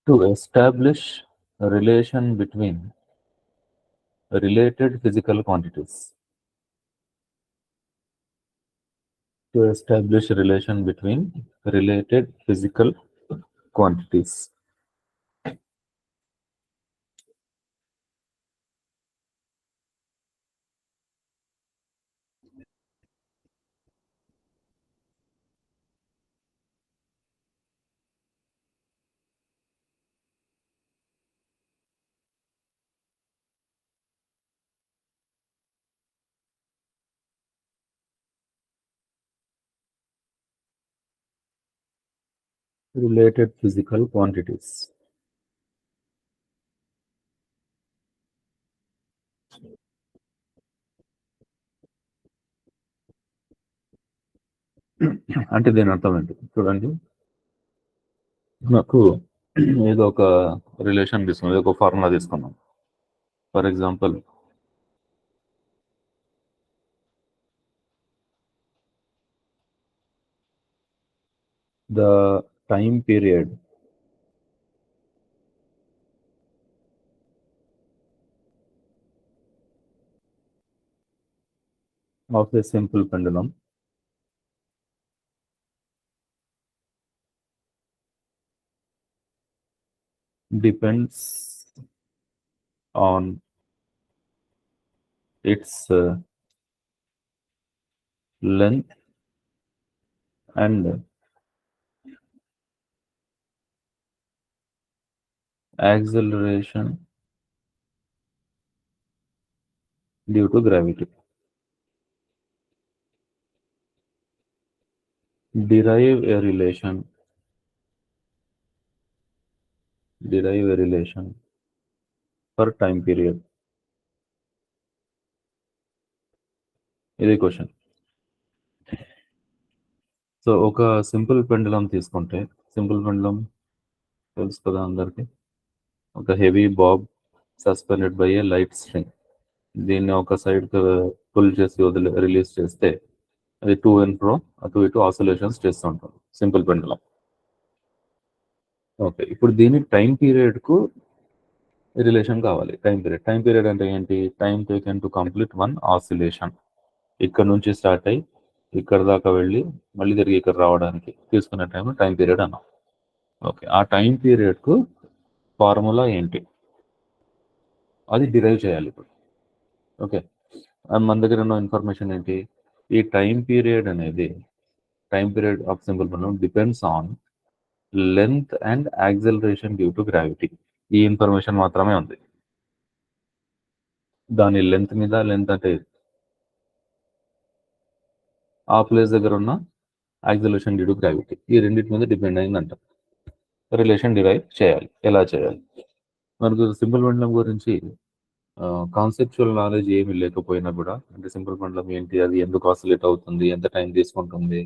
To establish a relation between related physical quantities. To establish a relation between related physical quantities. Related physical quantities. అంటే దీని అర్థం ఏంటి చూడండి, నాకు ఏదో ఒక రిలేషన్ తీసుకున్నాం, ఏదో ఒక ఫార్ములా తీసుకున్నాం. For example the time period of a simple pendulum depends on its length and acceleration due to gravity. Derive a relation for time period. ఇది క్వశ్చన్. సో ఒక సింపుల్ పెండులం తీసుకుంటే, సింపుల్ పెండులం తెలుసు కదా అందరికి, ఒక heavy Bob suspended by A light string. దీన్ని ఒక side pull చేసి రిలీజ్ చేస్తే అది టూ అండ్ ఫ్రో అటు ఇటు ఆసిలేషన్స్ చేస్తూ ఉంటాం, సింపుల్ పెండులం. ఓకే, ఇప్పుడు దీని టైం పీరియడ్కు రిలేషన్ కావాలి. టైం పీరియడ్ అంటే ఏంటి? Time taken to complete one oscillation. ఇక్కడ నుంచి స్టార్ట్ అయ్యి ఇక్కడ దాకా వెళ్ళి మళ్ళీ తిరిగి ఇక్కడ రావడానికి తీసుకునే టైం పీరియడ్ అన్నాం. ఓకే, ఆ టైం పీరియడ్కు ఫార్ములా ఏంటి అది డిరైవ్ చేయాలి ఇప్పుడు. ఓకే, మన దగ్గర ఉన్న ఇన్ఫర్మేషన్ ఏంటి? ఈ టైం పీరియడ్ అనేది, time period of simple pendulum depends on length and acceleration due to gravity. ఈ ఇన్ఫర్మేషన్ మాత్రమే ఉంది. దాని లెంత్ మీద, లెంత్ అంటే ఆ ప్లేస్ దగ్గర ఉన్న యాక్సలరేషన్ డ్యూ టు గ్రావిటీ, ఈ రెండింటి మీద డిపెండ్ అయిందంట. రిలేషన్ డిరైవ్ చేయాలి. ఎలా చేయాలి? మనకు సింపుల్ పెండులం గురించి కాన్సెప్చువల్ నాలెడ్జ్ ఏమీ లేకపోయినా కూడా, అంటే సింపుల్ పెండులం ఏంటి, అది ఎందుకు ఆసిలేట్ అవుతుంది, ఎంత టైం తీసుకుంటుంది,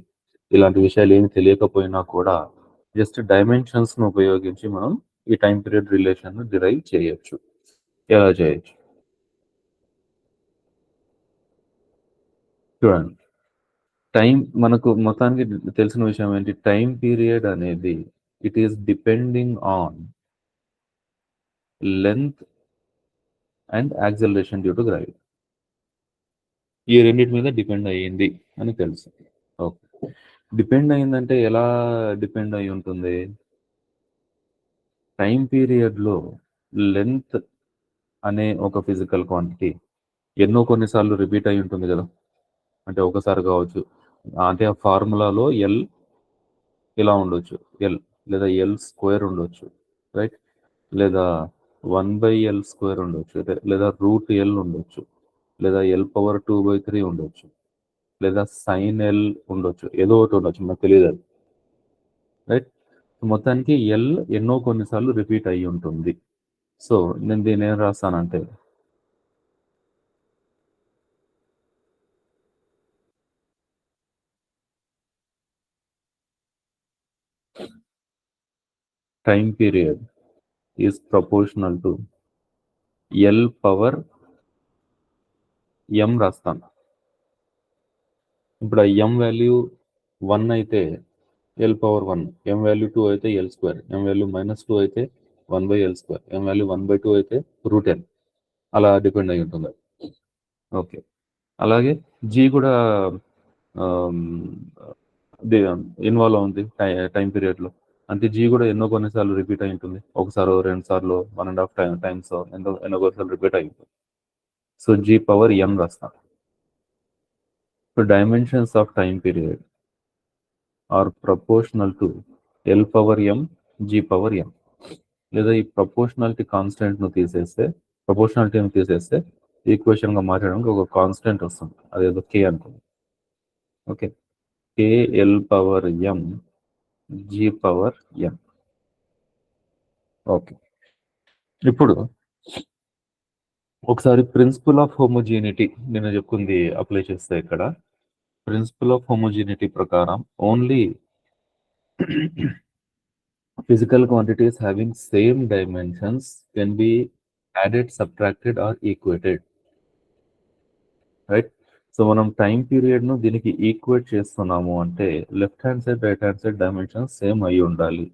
ఇలాంటి విషయాలు ఏమి తెలియకపోయినా కూడా జస్ట్ డైమెన్షన్స్ను ఉపయోగించి మనం ఈ టైం పీరియడ్ రిలేషన్ డిరైవ్ చేయొచ్చు. ఎలా చేయొచ్చు చూడండి. టైం మనకు మొత్తానికి తెలిసిన విషయం ఏంటి? టైం పీరియడ్ అనేది it is depending on length and acceleration due to gravity. ఈ రెండింటి మీద డిపెండ్ అయ్యింది అని తెలుసు. ఓకే, డిపెండ్ అయిందంటే ఎలా డిపెండ్ అయి ఉంటుంది? టైం పీరియడ్లో లెంత్ అనే ఒక ఫిజికల్ క్వాంటిటీ ఎన్నో కొన్నిసార్లు రిపీట్ అయి ఉంటుంది కదా, అంటే ఒకసారి కావచ్చు. అంటే ఆ ఫార్ములాలో ఎల్ ఇలా ఉండొచ్చు, ఎల్ లేదా ఎల్ స్క్వేర్ ఉండొచ్చు, రైట్? లేదా 1/L² ఉండొచ్చు, లేదా √L ఉండొచ్చు, లేదా L⁻²/3 ఉండొచ్చు, లేదా sin L ఉండొచ్చు, ఏదో ఒకటి ఉండొచ్చు, మనకు తెలియదు అది, రైట్? మొత్తానికి ఎల్ ఎన్నో కొన్నిసార్లు రిపీట్ అయ్యి ఉంటుంది. సో నేను దీన్ని ఏం రాస్తానంటే, time period is proportional to L⁻m రాస్తాను. ఇప్పుడు ఆ m వాల్యూ 1 అయితే L⁻1, m వాల్యూ 2 అయితే L², m వాల్యూ -2 అయితే 1/L². m వాల్యూ 1/2 అయితే √n అలా డిపెండ్ అయి ఉంటుంది. ఓకే, అలాగే జీ కూడా ఇన్వాల్వ్ ఉంది టైం పీరియడ్లో. అంటే జీ కూడా ఎన్నో కొన్నిసార్లు రిపీట్ అయి ఉంటుంది. ఒకసారి 2 సార్లు 1.5 టైమ్స్ ఎన్నో కొన్నిసార్లు రిపీట్ అయి ఉంటుంది. సో జీ పవర్ m రాస్తాం. So dimensions of time period are proportional to L power m G power m. లేదా ఈ ప్రపోర్షనాలిటీని తీసేస్తే ఈక్వేషన్ గా మార్చడానికి ఒక కాన్స్టెంట్ వస్తుంది, అదేదో k అనుకుంది. Okay, k L power m G power m. Okay, ఇప్పుడు ఒకసారి ప్రిన్సిపల్ ఆఫ్ హోమోజీనిటీ నేను చెప్పుకుంది అప్లై చేస్తే ఇక్కడ ప్రిన్సిపల్ ఆఫ్ హోమోజీనిటీ ప్రకారం only physical quantities having same dimensions can be added, subtracted or equated, right? So మనం time period ను దీనికి equate చేస్తున్నాము అంటే left hand side right hand side dimensions same అయి ఉండాలి.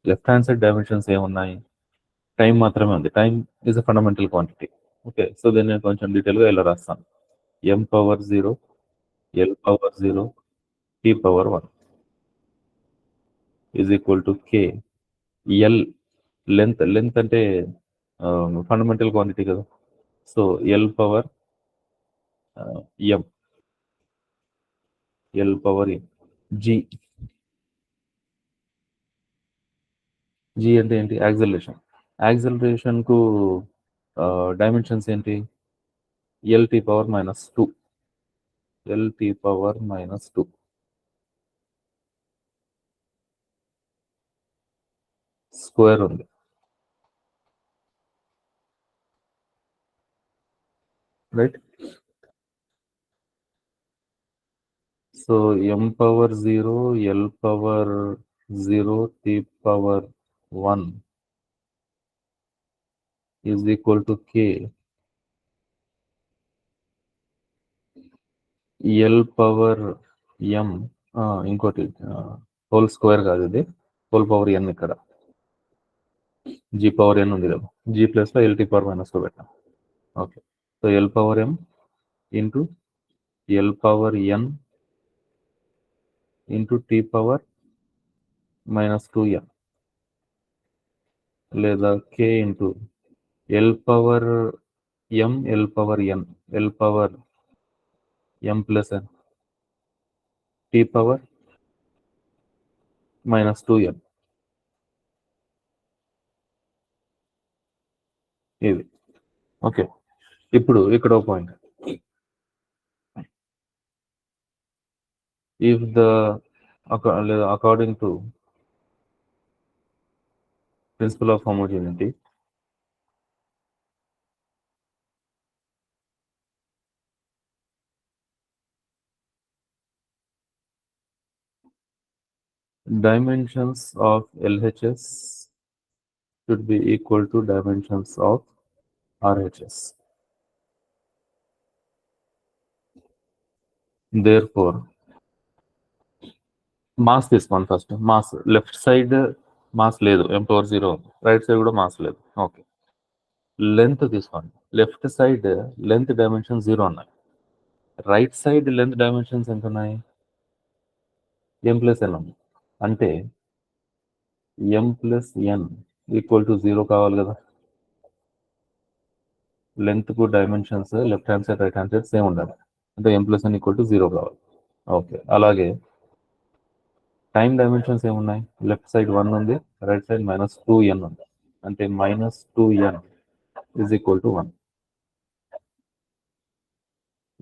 లెఫ్ట్ హ్యాండ్ సైడ్ డైమెన్షన్స్ ఏమున్నాయి? Time మాత్రమే ఉంది. Time is a fundamental quantity. Okay, so దీన్ని నేను కొంచెం డీటెయిల్గా ఇలా రాస్తాను. m power 0, L power 0, T power 1 is equal to k L length అంటే ఫండమెంటల్ క్వాంటిటీ కదా. So L power m, L power m. G అంటే ఏంటి? యాక్సలరేషన్ కు డైమెన్షన్స్ ఏంటి? LT power -2, LT power -2 square ఉంది, right? So m power 0, L power 0, T power 1 is equal to k L power m. ఇంకోటి whole square కాదు, ఇది whole power n. ఇక్కడ G power n ఉంది కదా, G ప్లస్ లో LT power -2 పెట్టాం. Okay, so L power m into L power n into T power -2n, లేదా k into L power m, L power n, L power m plus n, T power -2n. ఇది okay. ఇప్పుడు ఇక్కడ ఒక point, if the according to principle of homogeneity, dimensions of LHS should be equal to dimensions of RHS. Therefore, mass తీసుకోండి first. Mass left side mass లేదు, m power 0. Right side కూడా mass లేదు. Okay, length తీసుకోండి. Left side length dimension 0 ఉన్నాయి. Right side length dimensions ఎంత ఉన్నాయి? m plus n ఉంది. అంటే m plus n equal to 0 కావాలి కదా. లెంత్ కు dimensions left hand side right hand side same ఉండాలి. అంటే m plus n equal to 0 కావాలి. ఓకే, అలాగే టైం డైమెన్షన్స్ ఏమున్నాయి? లెఫ్ట్ సైడ్ 1 ఉంది, రైట్ సైడ్ -2n ఉంది. అంటే -2n is equal to 1.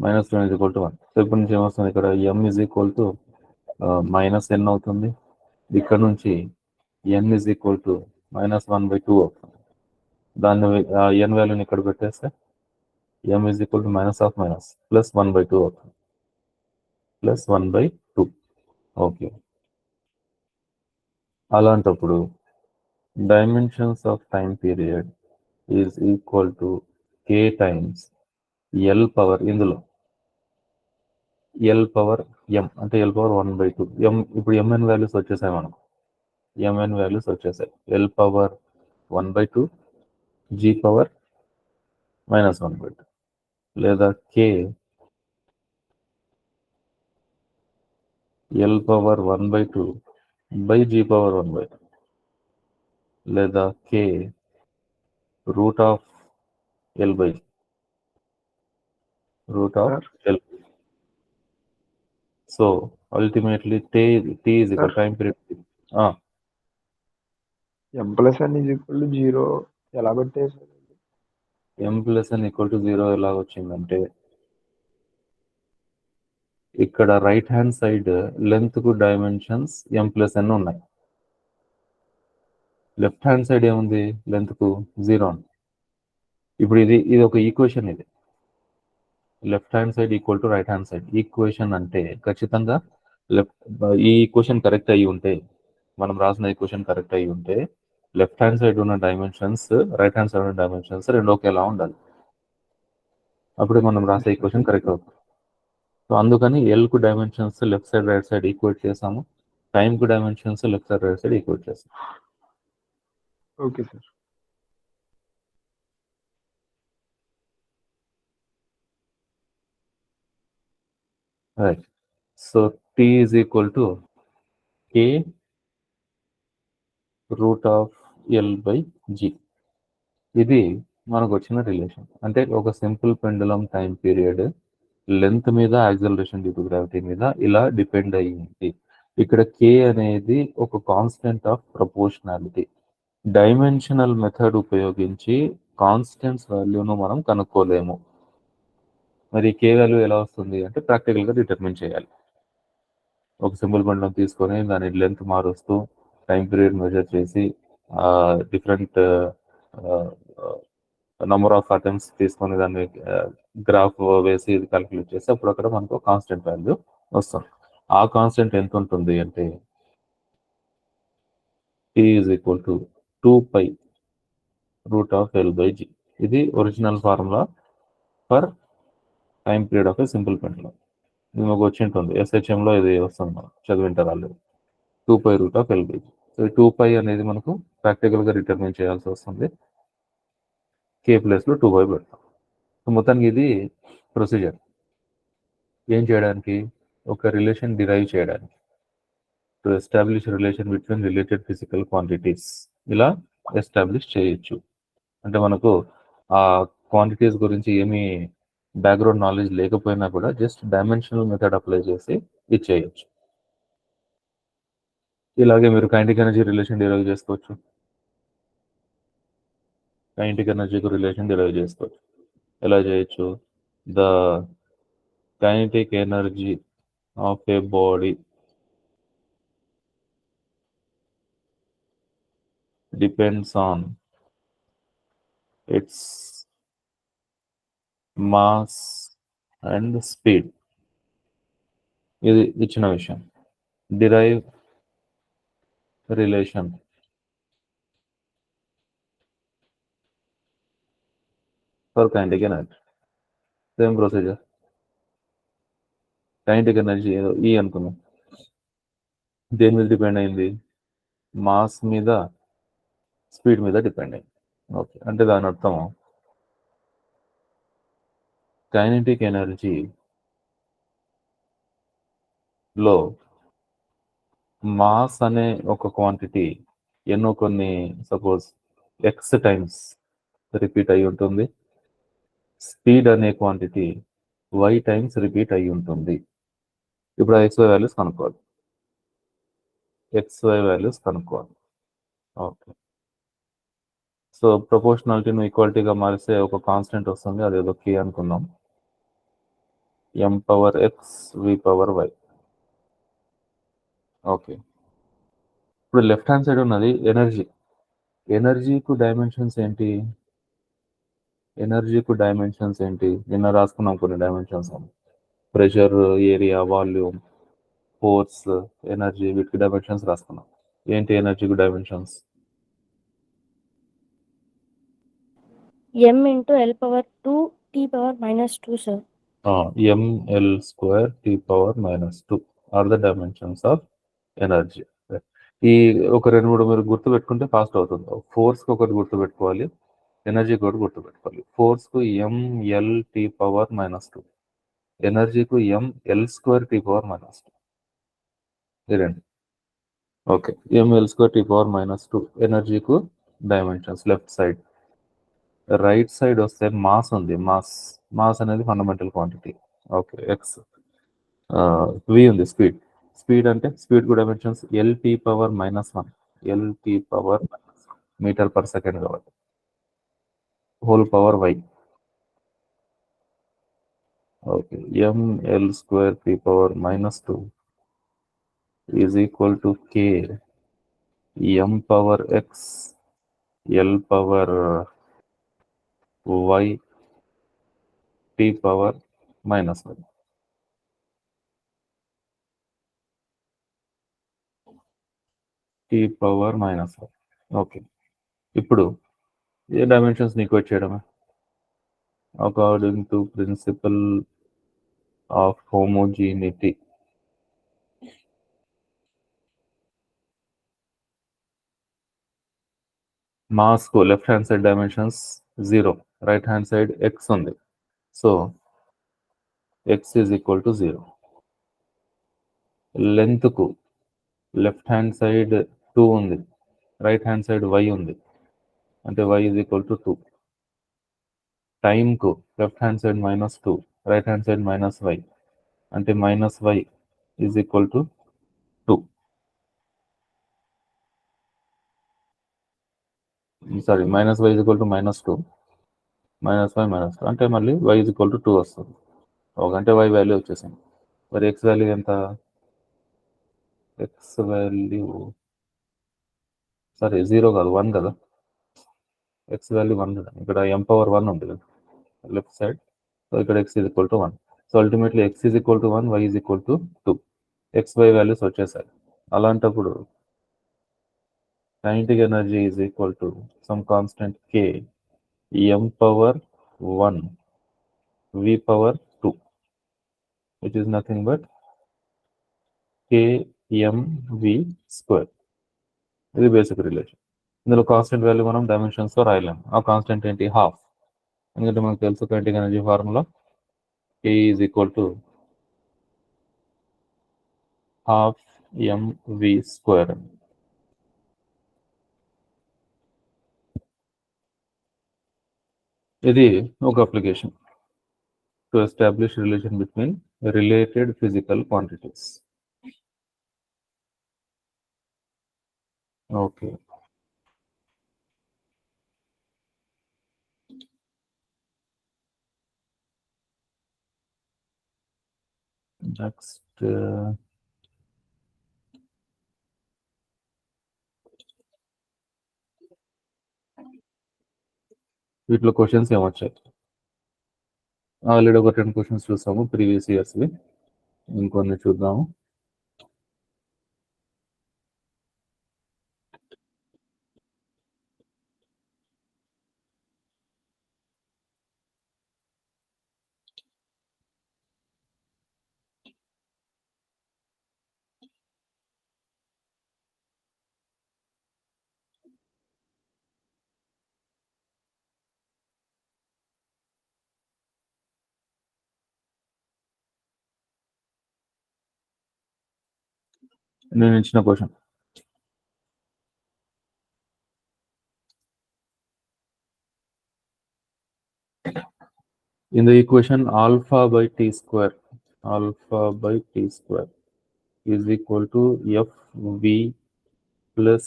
-2n is equal to 1. So ఇప్పటి నుంచి ఏమొస్తుంది? ఇక్కడ m is equal to -n అవుతుంది. ఇక్కడ నుంచి n ఈజ్ ఈక్వల్ టు -1/2 అవుతుంది. దాన్ని n వాల్యూని ఇక్కడ పెట్టేస్తే m is equal to plus 1/2 అవుతుంది, ప్లస్ 1/2. ఓకే, అలాంటప్పుడు dimensions of time period is equal to k times L power, ఇందులో L పవర్ m అంటే L పవర్ 1/2. m ఇప్పుడు mn వాల్యూస్ వచ్చేసాయి మనకు, mn వాల్యూస్ వచ్చేసాయి. L పవర్ 1/2 g పవర్ -1/2 లేదా k l power 1/2 by g power 1/2 లేదా k root of l by root of Sir. l. So ultimately t is equal Sir. time period. M plus n is equal to 0 ఎలా పెట్టారు sir? m plus n equal to 0 ఎలా వచ్చిందంటే ఇక్కడ right hand side length కు dimensions m plus n ఉన్నాయి. Left hand side ఏముంది? Length కు 0 ఉంది. ఇప్పుడు ఇది ఒక ఈక్వేషన్. ఇది left hand side equal to right hand side equation అంటే ఖచ్చితంగా ఈ ఈక్వేషన్ కరెక్ట్ అయ్యి ఉంటే, మనం రాసిన ఈక్వేషన్ కరెక్ట్ అయ్యి ఉంటే లెఫ్ట్ హ్యాండ్ సైడ్ ఉన్న డైమెన్షన్స్ రైట్ హ్యాండ్ సైడ్ ఉన్న డైమెన్షన్స్ రెండు ఒకేలా ఉండాలి. అప్పుడే మనం రాసే ఈక్వేషన్ కరెక్ట్ అవుతుంది. సో అందుకని ఎల్ కు dimensions left side right side equate చేసాము, టైం కు dimensions left side right side equate చేసాము. Okay sir. Right. So t is equal to k root of l by g. ఇది మనకు వచ్చిన relation. అంటే ఒక simple pendulum time period length మీద acceleration due to gravity మీద ఇలా డిపెండ్ అయ్యింది. ఇక్కడ k అనేది ఒక constant of proportionality. Dimensional method ఉపయోగించి కాన్స్టెంట్స్ వాల్యూను మనం కనుక్కోలేము. మరి k వాల్యూ ఎలా వస్తుంది అంటే ప్రాక్టికల్గా డిటర్మిన్ చేయాలి. ఒక సింపుల్ బండ్లను తీసుకొని దాని లెంత్ మారుస్తూ టైం పీరియడ్ మెజర్ చేసి డిఫరెంట్ నంబర్ ఆఫ్ అటెంప్ట్స్ తీసుకొని దాన్ని గ్రాఫ్ వేసి ఇది క్యాలిక్యులేట్ చేసి అప్పుడు అక్కడ మనకు కాన్స్టెంట్ వాల్యూ వస్తుంది. ఆ కాన్స్టెంట్ ఎంత ఉంటుంది అంటే t is equal to 2π root of l by g. ఇది original formula for time period of a simple pendulum. ఇది మాకు వచ్చి ఉంటుంది, SHMలో ఇది వస్తుంది, మనం చదివింటారు already. 2π root of l by g. సో 2π అనేది మనకు ప్రాక్టికల్గా డిటర్మిన్ చేయాల్సి వస్తుంది. k ప్లేస్లో 2π పెడతాం. సో మొత్తానికి ఇది ప్రొసీజర్. ఏం చేయడానికి? ఒక రిలేషన్ డిరైవ్ చేయడానికి, to establish relation between related physical quantities ఇలా ఎస్టాబ్లిష్ చేయొచ్చు. అంటే మనకు ఆ క్వాంటిటీస్ గురించి ఏమీ బ్యాక్గ్రౌండ్ నాలెడ్జ్ లేకపోయినా కూడా జస్ట్ డైమెన్షనల్ మెథడ్ అప్లై చేసి ఇది చేయొచ్చు. ఇలాగే మీరు కైనెటిక్ ఎనర్జీ రిలేషన్ డిరైవ్ చేసుకోవచ్చు. కైనెటిక్ ఎనర్జీకి రిలేషన్ డిరైవ్ చేసుకోవచ్చు. ఎలా చేయొచ్చు? The kinetic energy of a body depends on its mass and speed. ఇది ఇచ్చిన విషయం. Derive relation for kinetic energy. Same procedure. Kinetic energy ఏదో ఈ అనుకున్నాం, దేని మీద డిపెండ్ అయింది? మాస్ మీద స్పీడ్ మీద డిపెండ్ అయింది. ఓకే, అంటే దాని అర్థం కైనెటిక్ ఎనర్జీ లో మాస్ అనే ఒక క్వాంటిటీ ఎన్నో కొన్ని సపోజ్ x టైమ్స్ రిపీట్ అయి ఉంటుంది, స్పీడ్ అనే క్వాంటిటీ y టైమ్స్ రిపీట్ అయి ఉంటుంది. ఇప్పుడు ఆ xy వాల్యూస్ కనుక్కోవాలి. xy వాల్యూస్ కనుక్కోవాలి. ఓకే, సో ప్రపోర్షనాలిటీను ఈక్వాలిటీగా మారిస్తే ఒక కాన్స్టెంట్ వస్తుంది, అదేదో k అనుకుందాం, m power x v power y. Okay, ఇప్పుడు లెఫ్ట్ హ్యాండ్ సైడ్ ఉన్నది ఎనర్జీ. ఎనర్జీకు డైమెన్షన్స్ ఏంటి? నిన్న రాసుకున్నాం కొన్ని dimensions. Pressure, area, volume, force, energy, వీటికి డైమెన్షన్స్ రాసుకున్నాం. ఏంటి ఎనర్జీకి dimensions? m into l power 2 t power minus 2 sir. ml square t power minus 2 are the dimensions of energy. ఈ ఒక 2-3 మీరు గుర్తుపెట్టుకుంటే ఫాస్ట్ అవుతుంది. ఫోర్స్కి ఒకటి గుర్తుపెట్టుకోవాలి, ఎనర్జీకి ఒకటి గుర్తుపెట్టుకోవాలి. ఫోర్స్కు mLT⁻², ఎనర్జీకు mL²T⁻². ఇదండి. ఓకే, mL²T⁻², ఎనర్జీకు dimensions left side. Right side వస్తే మాస్ ఉంది, మాస్ అనేది fundamental quantity. Okay, x. V ఉంది, స్పీడ్ అంటే స్పీడ్ కు dimensions LT⁻−1, LT⁻−1 metre per second కాబట్టి whole power y. Okay, mL²T⁻² is equal to k m⁻x L⁻y T⁻−1. T⁻−1. Okay, ఇప్పుడు ఏ dimensions equate చేయడమే according to principle of homogeneity. Mass కు left hand side dimensions 0, right hand side x ఉంది, so x is equal to 0. Length కు left hand side 2 ఉంది, right hand side y ఉంది, అంటే y is equal to 2. Time కు left hand side -2, right hand side -y, అంటే -y is equal to 2. Sorry, -y is equal to -2, -y -2, అంటే మళ్ళీ y is equal to 2 వస్తుంది. అంటే y value వచ్చేసింది. మరి x వాల్యూ ఎంత? x వాల్యూ సరే 0 కాదు, 1 కదా. x వాల్యూ 1 కదా, ఇక్కడ m⁻1 ఉంది కదా లెఫ్ట్ సైడ్, సో ఇక్కడ x is equal to 1. So ultimately x is equal to 1, y is equal to 2. xy values వచ్చేసాయి. అలాంటప్పుడు kinetic energy is equal to some constant k m⁻1 v⁻2, which is nothing but kmv². ఇది basic relation. ఇందులో constant value మనం dimensions తో రాయలేము. ఆ constant ఏంటి? Half. ఎందుకంటే మనకు తెలుసు kinetic energy formula k is equal to half mv². ఇది ఒక application to establish relation between related physical quantities. Okay, next వీటిలో క్వశ్చన్స్ ఏమొచ్చాయి? ఆల్రెడీ ఒక 10 క్వశ్చన్స్ చూసాము ప్రీవియస్ ఇయర్స్వి, ఇంకొన్ని చూద్దాము. నేను ఇచ్చిన question, in the equation alpha by t² is equal to fv plus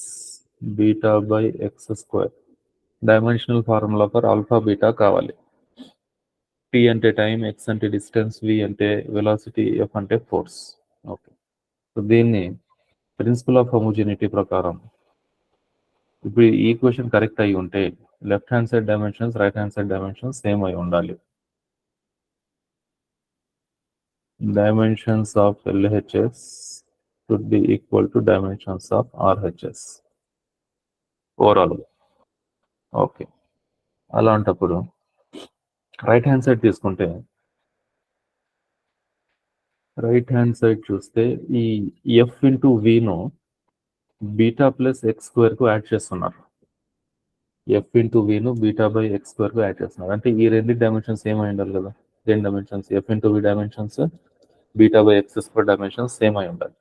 beta by x². Dimensional formula for alpha beta కావాలి. t అంటే time, x అంటే డిస్టెన్స్, v అంటే వెలాసిటీ, f అంటే ఫోర్స్. ఓకే, సో దీన్ని ప్రిన్సిపల్ ఆఫ్ హోమోజెనిటీ ప్రకారం ఇప్పుడు ఈ equation correct అయి ఉంటే left hand side dimensions, right hand side dimensions same అయి ఉండాలి. Dimensions of LHS should be equal to dimensions of RHS overall. Okay, అలాంటప్పుడు రైట్ హ్యాండ్ సైడ్ తీసుకుంటే, రైట్ హ్యాండ్ సైడ్ చూస్తే ఈ f ఇంటూ విను beta plus x స్క్వేర్కు add చేస్తున్నారు. F into విను బీటా బై ఎక్స్ స్క్వేర్కు యాడ్ చేస్తున్నారు. అంటే ఈ రెండు డైమెన్షన్స్ ఏమై ఉండాలి కదా, రెండు dimensions f into v dimensions, beta by x square dimensions same అయి ఉండాలి.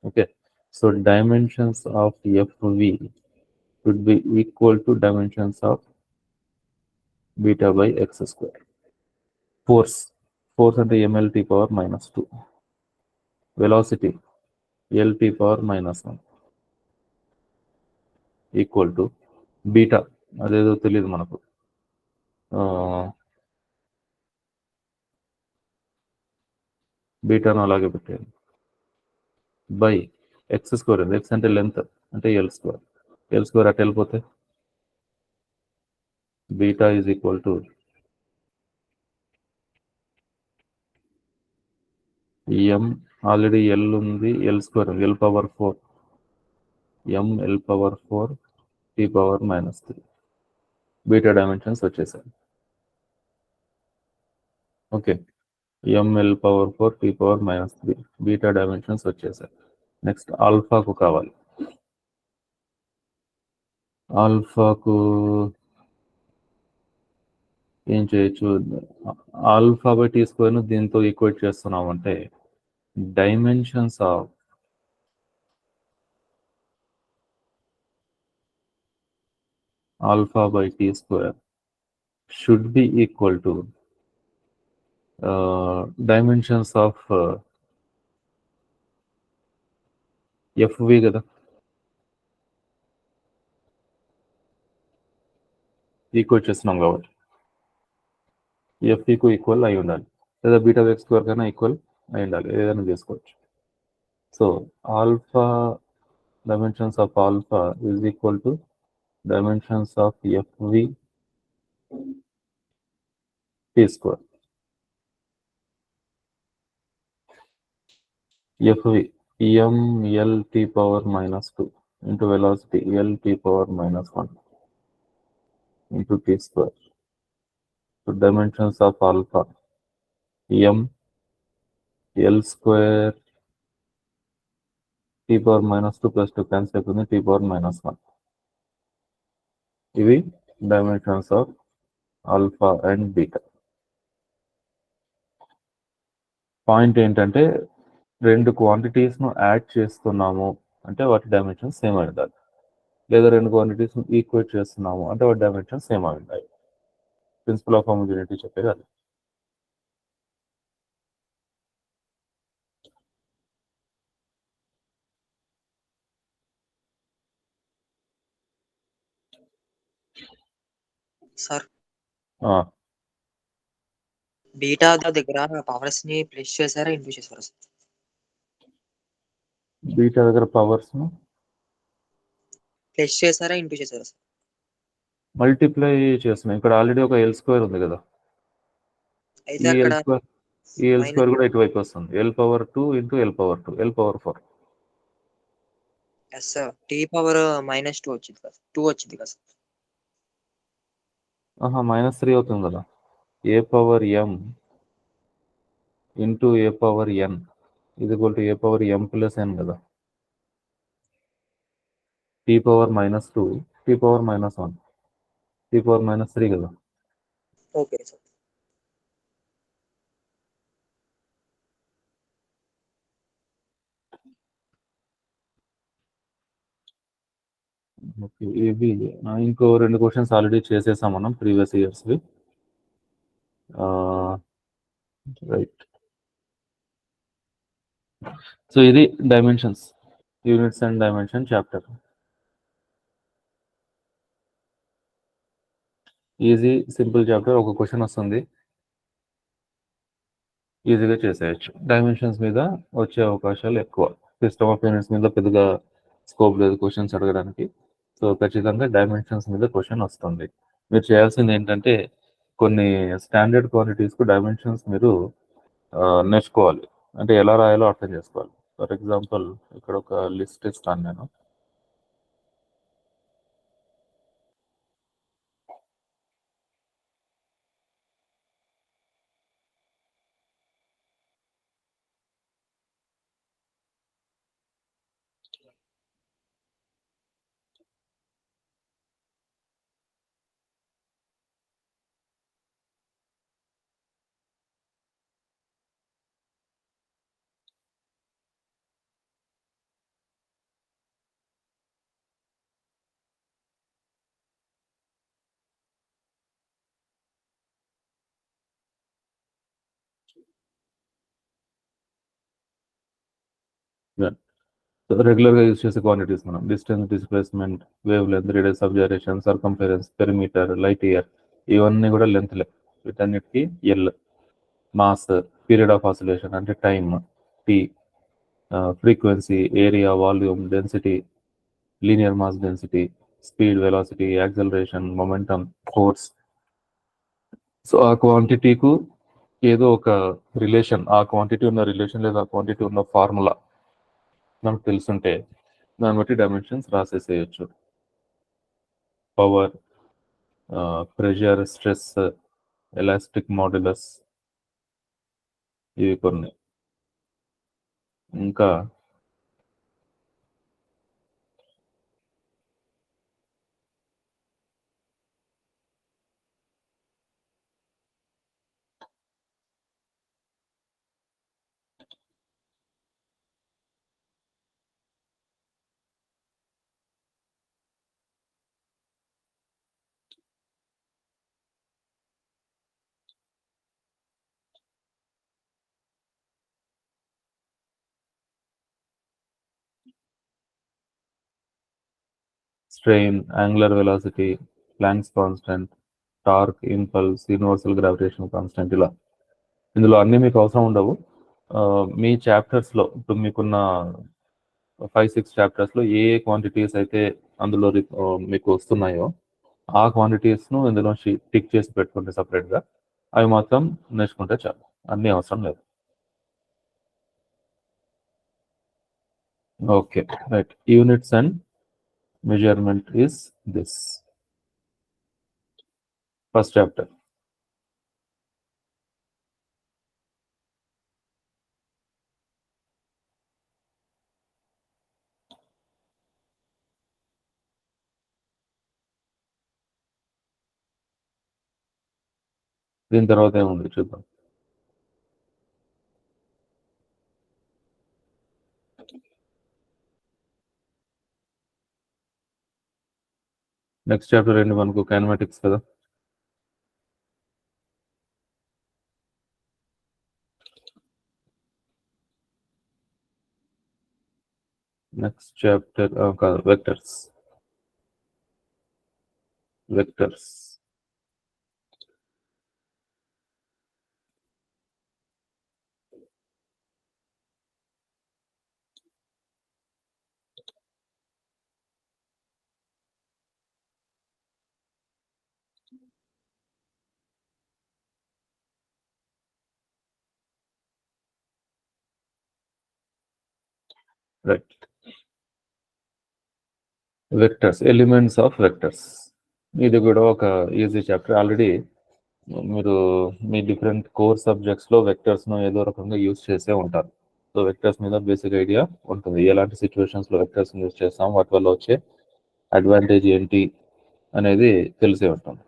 Okay, so dimensions of f v should be equal to dimensions of beta by x square. Force అంటే mlt power minus 2. Velocity lt power minus 1 equal to beta, అదేదో తెలియదు మనకు, బీటాను అలాగే పెట్టాను, by x square. X అంటే లెంత్ అంటే L square. L square అటు వెళ్ళిపోతే beta is equal to M, already L ఉంది, L square L power 4, M L power 4 T power minus 3. Beta dimensions వచ్చేసాయి. Okay, ML power 4 T power minus 3 beta dimensions వచ్చేసాయి. Next ఆల్ఫాకు కావాలి. ఆల్ఫాకు ఏం చేయొచ్చు, ఆల్ఫా బై టీ స్క్వేర్ను దీంతో equate చేస్తున్నాం అంటే dimensions of alpha by t square should be equal to dimensions of f v కదా, ఈక్వేట్ చేస్తున్నాం కాబట్టి ఎఫ్ఈకు ఈక్వల్ అయి ఉండాలి, లేదా బీటా ఎక్స్ స్క్వేర్ కన్నా ఈక్వల్ అయి ఉండాలి, ఏదైనా చేసుకోవచ్చు. So alpha dimensions of alpha is equal to dimensions of fv t square. fv m l t power minus 2 into velocity l t power minus 1 into t square. So dimensions of alpha m l square t power minus 2 plus 2 cancel అవుతుంది, t power minus 1. ఇవి dimensions of alpha and beta. Point ఏంటంటే రెండు క్వాంటిటీస్ను add చేస్తున్నాము అంటే వాటి dimension same అయి ఉండాలి, లేదా రెండు క్వాంటిటీస్ను ఈక్వేట్ చేస్తున్నాము అంటే వాటి డైమెన్షన్ సేమ్ అయి ఉంటాయి. ప్రిన్సిపల్ ఆఫ్ హోమోజెనిటీ చెప్పేది అది. సార్ ఆ, బీటా దగ్గర పవర్స్ ని ప్లస్ చేశారా ఇంటూ చేశారా సార్? బీటా దగ్గర పవర్స్ ప్లస్ చేశారా ఇంటూ చేశారా సార్? మల్టిప్లై చేస్తున్నాం. ఇక్కడ ఆల్రెడీ ఒక ఎల్ స్క్వేర్ ఉంది కదా, అయితే ఈ అక్కడ ఎల్ స్క్వేర్ కూడా ఇటువైపు వస్తుంది. L power 2 into L power 2 L power 4. Yes sir, T power minus 2 వచ్చింది కదా, 2 వచ్చింది కదా సార్. -3 అవుతుంది కదా, a power M into a power N ఇది equal to a power M plus N కదా, T power -2 T power -1 T power -3 కదా. Okay sir. Okay, ఇవి ఇంకో రెండు క్వశ్చన్స్ ఆల్రెడీ చేసేసాం మనం ప్రీవియస్ ఇయర్స్వి. రైట్, సో ఇది dimensions, units and dimension chapter. Easy simple chapter, ఒక క్వశ్చన్ వస్తుంది, ఈజీగా చేసేయచ్చు. డైమెన్షన్స్ మీద వచ్చే అవకాశాలు ఎక్కువ, సిస్టమ్ ఆఫ్ యూనిట్స్ మీద పెద్దగా స్కోప్ లేదు క్వశ్చన్స్ అడగడానికి. సో ఖచ్చితంగా డైమెన్షన్స్ మీద క్వశ్చన్ వస్తుంది. మీరు చేయాల్సింది ఏంటంటే కొన్ని స్టాండర్డ్ క్వాంటిటీస్కు డైమెన్షన్స్ మీరు నేర్చుకోవాలి, అంటే ఎలా రాయాలో అర్థం చేసుకోవాలి. ఫర్ ఎగ్జాంపుల్ ఇక్కడ ఒక లిస్ట్ ఇస్తాను నేను. రెగ్యులర్గా యూజ్ చేసే క్వాంటిటీస్ మనం distance, displacement, wavelength, radius of gyration, circumference, perimeter, light year, ఇవన్నీ కూడా లెంత్లే. వీటన్నిటికీ L. Mass, period of oscillation అంటే time T, frequency, area, volume, density, linear mass density, speed, velocity, acceleration, momentum, force. So ఆ క్వాంటిటీకు ఏదో ఒక relation, ఆ క్వాంటిటీ ఉన్న రిలేషన్ లేదా ఆ క్వాంటిటీ ఉన్న ఫార్ములా మనకు తెలుసుంటే దాన్ని బట్టి డైమెన్షన్స్ రాసేసేయచ్చు. Power, pressure, stress, elastic modulus, ఇవి కొన్ని. ఇంకా strain, angular velocity, Planck's constant, torque, impulse, universal gravitation constant, ఇలా. ఇందులో అన్నీ మీకు అవసరం ఉండవు. మీ చాప్టర్స్లో ఇప్పుడు మీకున్న 5-6 చాప్టర్స్లో ఏ ఏ క్వాంటిటీస్ అయితే అందులో మీకు వస్తున్నాయో ఆ క్వాంటిటీస్ను ఇందులో టిక్ చేసి పెట్టుకుంటే సపరేట్గా, అవి మాత్రం నేర్చుకుంటే చాలు, అన్నీ అవసరం లేదు. Okay, right. Units and measurement is this. First chapter. దీని తర్వాత ఏముంది చూద్దాం. నెక్స్ట్ చాప్టర్ ఏంటి మనకు? కైనమాటిక్స్ కదా. నెక్స్ట్ చాప్టర్ కాదు, vectors. Vectors right. Vectors, elements of vectors. ఇది కూడా ఒక ఈజీ చాప్టర్. ఆల్రెడీ మీరు మీ డిఫరెంట్ కోర్ సబ్జెక్ట్స్లో వెక్టర్స్ను ఏదో రకంగా యూజ్ చేసే ఉంటారు. సో వెక్టర్స్ మీద బేసిక్ ఐడియా ఉంటుంది. ఎలాంటి సిచ్యువేషన్స్లో వెక్టర్స్ యూజ్ చేస్తాం, వాటి వల్ల వచ్చే అడ్వాంటేజ్ ఏంటి అనేది తెలిసే ఉంటుంది.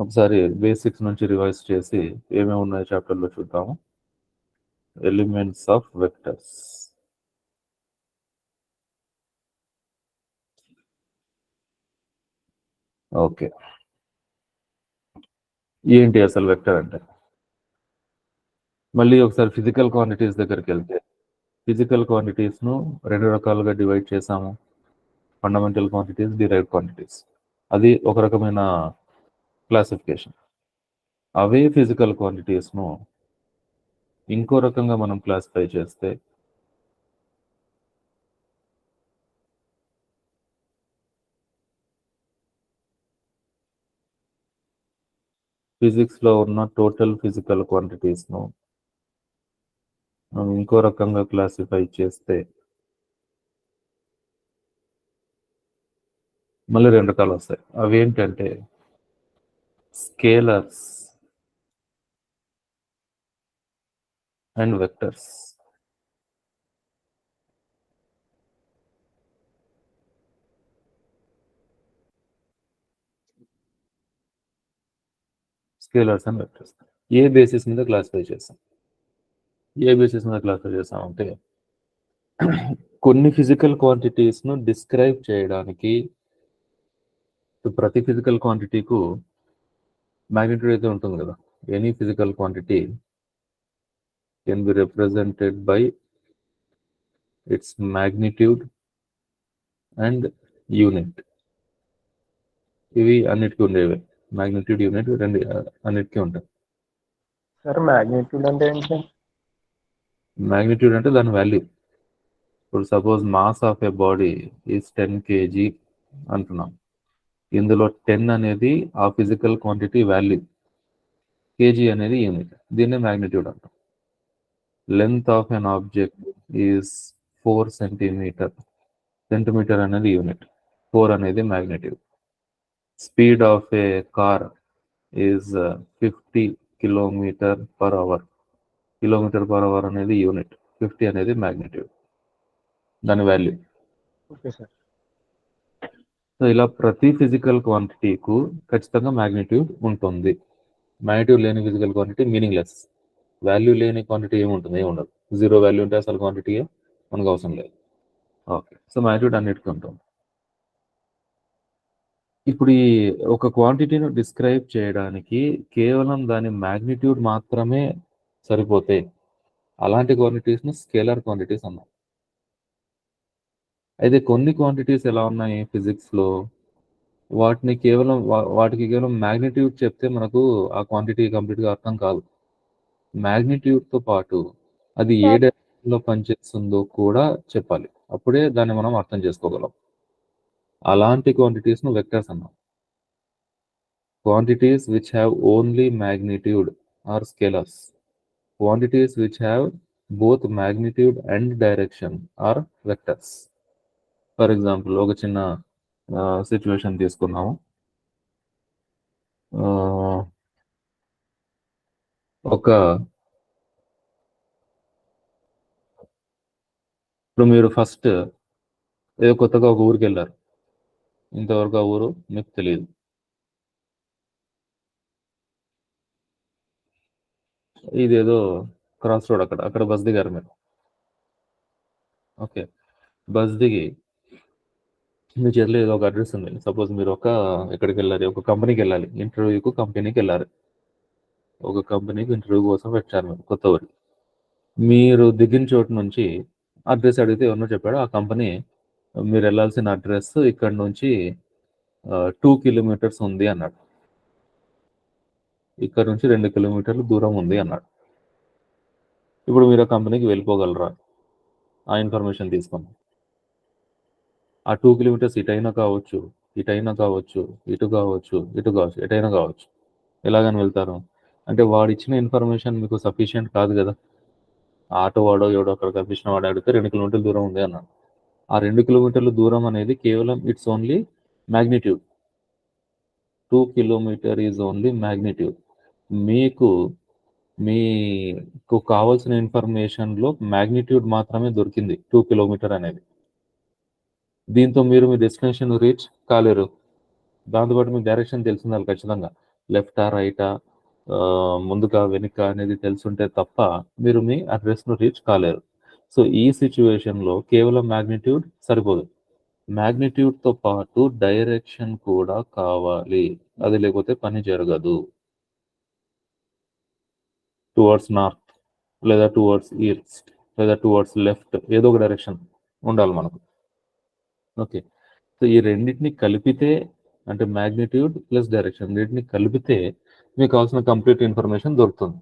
ఒకసారి బేసిక్స్ నుంచి రివైజ్ చేసి ఏమేమి ఉన్నాయో చాప్టర్లో చూద్దాము. Elements of vectors. ఓకే, ఏంటి అసలు వెక్టర్ అంటే? మళ్ళీ ఒకసారి ఫిజికల్ క్వాంటిటీస్ దగ్గరికి వెళ్తే, ఫిజికల్ క్వాంటిటీస్ను రెండు రకాలుగా డివైడ్ చేసాము. Fundamental quantities, derived quantities. అది ఒక రకమైన క్లాసిఫికేషన్. అవే ఫిజికల్ క్వాంటిటీస్ను ఇంకో రకంగా మనం క్లాసిఫై చేస్తే ఫిజిక్స్లో ఉన్న టోటల్ ఫిజికల్ క్వాంటిటీస్ను మనం ఇంకో రకంగా క్లాసిఫై చేస్తే మళ్ళీ రెండు రకాలు వస్తాయి. అవి ఏంటంటే scalers and vectors. Scalers and vectors A basis మీద క్లాసిఫై చేస్తాం? ఏ బేసిస్ మీద క్లాసిఫై చేస్తామంటే, కొన్ని ఫిజికల్ క్వాంటిటీస్ను డిస్క్రైబ్ చేయడానికి ప్రతి ఫిజికల్ క్వాంటిటీకు మ్యాగ్నిట్యూడ్ అయితే ఉంటుంది కదా. Any physical quantity can be represented by it's magnitude and unit. ఇవి అన్నిటికీ ఉండేవి. మ్యాగ్నిట్యూడ్, యూనిట్ రెండు అన్నిటికీ ఉంటాయి. సార్ మ్యాగ్నిట్యూడ్ అంటే ఏంటి? మ్యాగ్నిట్యూడ్ అంటే దాని వాల్యూ. ఇప్పుడు suppose mass of a body is 10 kg అంటున్నాం. ఇందులో 10 అనేది ఆ ఫిజికల్ క్వాంటిటీ వాల్యూ, కేజీ అనేది యూనిట్. దీన్నే మ్యాగ్నిట్యూడ్ అంటాం. Length of an object is 4 centimeter. Centimetre అనేది యూనిట్, 4 అనేది magnitude. Speed of a car is 50 km/h. km/h అనేది యూనిట్, 50 అనేది మ్యాగ్నిట్యూడ్, దాని వాల్యూ. Okay sir. సో ఇలా ప్రతి ఫిజికల్ క్వాంటిటీకు ఖచ్చితంగా మ్యాగ్నిట్యూడ్ ఉంటుంది. మ్యాగ్నిట్యూడ్ లేని ఫిజికల్ క్వాంటిటీ మీనింగ్లెస్. వాల్యూ లేని క్వాంటిటీ ఏముంటుంది? ఏమి ఉండదు. జీరో వాల్యూ ఉంటే అసలు క్వాంటిటీ మనకు అవసరం లేదు. ఓకే, సో మ్యాగ్నిట్యూడ్ అన్నిటికీ ఉంటుంది. ఇప్పుడు ఈ ఒక క్వాంటిటీని డిస్క్రైబ్ చేయడానికి కేవలం దాని మ్యాగ్నిట్యూడ్ మాత్రమే సరిపోతే అలాంటి క్వాంటిటీస్ని స్కేలర్ క్వాంటిటీస్ అన్నాం. అయితే కొన్ని క్వాంటిటీస్ ఎలా ఉన్నాయి ఫిజిక్స్లో, వాటికి కేవలం మ్యాగ్నిట్యూడ్ చెప్తే మనకు ఆ క్వాంటిటీ కంప్లీట్గా అర్థం కాదు. మ్యాగ్నిట్యూడ్తో పాటు అది ఏ డైరెక్షన్లో పనిచేస్తుందో కూడా చెప్పాలి. అప్పుడే దాన్ని మనం అర్థం చేసుకోగలం. అలాంటి క్వాంటిటీస్ను వెక్టర్స్ అన్నాం. Quantities which have only magnitude are scalars. Quantities which have both magnitude and direction are vectors. For example, ఒక చిన్న సిచ్యువేషన్ తీసుకున్నాము. ఇప్పుడు మీరు ఫస్ట్ ఏదో కొత్తగా ఒక ఊరికి వెళ్ళారు. ఇంతవరకు ఆ ఊరు మీకు తెలియదు. ఇదేదో క్రాస్ రోడ్, అక్కడ బస్ దిగారు మీరు. ఓకే, బస్ దిగి మీ చేతిలో ఏదో ఒక అడ్రస్ ఉంది. సపోజ్ మీరు ఎక్కడికి వెళ్ళాలి, ఒక కంపెనీకి వెళ్ళాలి, ఇంటర్వ్యూకు కంపెనీకి వెళ్ళారు. ఒక కంపెనీకి ఇంటర్వ్యూ కోసం వచ్చారు మీరు కొత్త ఊరికి. మీరు దిగిన చోటు నుంచి అడ్రస్ అడిగితే ఎవరినో చెప్పాడు, ఆ కంపెనీ మీరు వెళ్ళాల్సిన అడ్రస్ ఇక్కడ నుంచి 2 kilometers ఉంది అన్నాడు. ఇక్కడ నుంచి 2 kilometers దూరం ఉంది అన్నాడు. ఇప్పుడు మీరు ఆ కంపెనీకి వెళ్ళిపోగలరా? ఆ ఇన్ఫర్మేషన్ తీసుకుని ఆ 2 kilometers ఇటైనా కావచ్చు, ఇటైనా కావచ్చు, ఇటు కావచ్చు, ఇటు కావచ్చు, ఎటైనా కావచ్చు. ఎలాగని వెళ్తారు అంటే వాడు ఇచ్చిన ఇన్ఫర్మేషన్ మీకు సఫిషియంట్ కాదు కదా. ఆటో వాడో ఎవడో అక్కడ కనిపించిన వాడు అడిగితే 2 kilometers దూరం ఉంది అన్నాడు. ఆ 2 kilometers దూరం అనేది కేవలం it's only magnitude. 2 kilometers is only magnitude. మీకు కావాల్సిన ఇన్ఫర్మేషన్లో మ్యాగ్నిట్యూడ్ మాత్రమే దొరికింది, 2 kilometers అనేది. దీంతో మీరు మీ డెస్టినేషన్ రీచ్ కాలేరు. దాంతోపాటు మీకు డైరెక్షన్ తెలిసిందాలి ఖచ్చితంగా, లెఫ్టా రైటా, ముందుగా వెనుక అనేది తెలుసుంటే తప్ప మీరు మీ అడ్రస్ను రీచ్ కాలేరు. సో ఈ సిచ్యువేషన్లో కేవలం మ్యాగ్నిట్యూడ్ సరిపోదు, మ్యాగ్నిట్యూడ్తో పాటు డైరెక్షన్ కూడా కావాలి. అది లేకపోతే పని జరగదు. టువర్డ్స్ నార్త్ లేదా టువర్డ్స్ ఈస్ట్ లేదా టువర్డ్స్ లెఫ్ట్, ఏదో ఒక డైరెక్షన్ ఉండాలి మనకు. ఓకే, సో ఈ రెండింటిని కలిపితే అంటే మ్యాగ్నిట్యూడ్ ప్లస్ డైరెక్షన్ రెండింటిని కలిపితే మీకు కావాల్సిన కంప్లీట్ ఇన్ఫర్మేషన్ దొరుకుతుంది.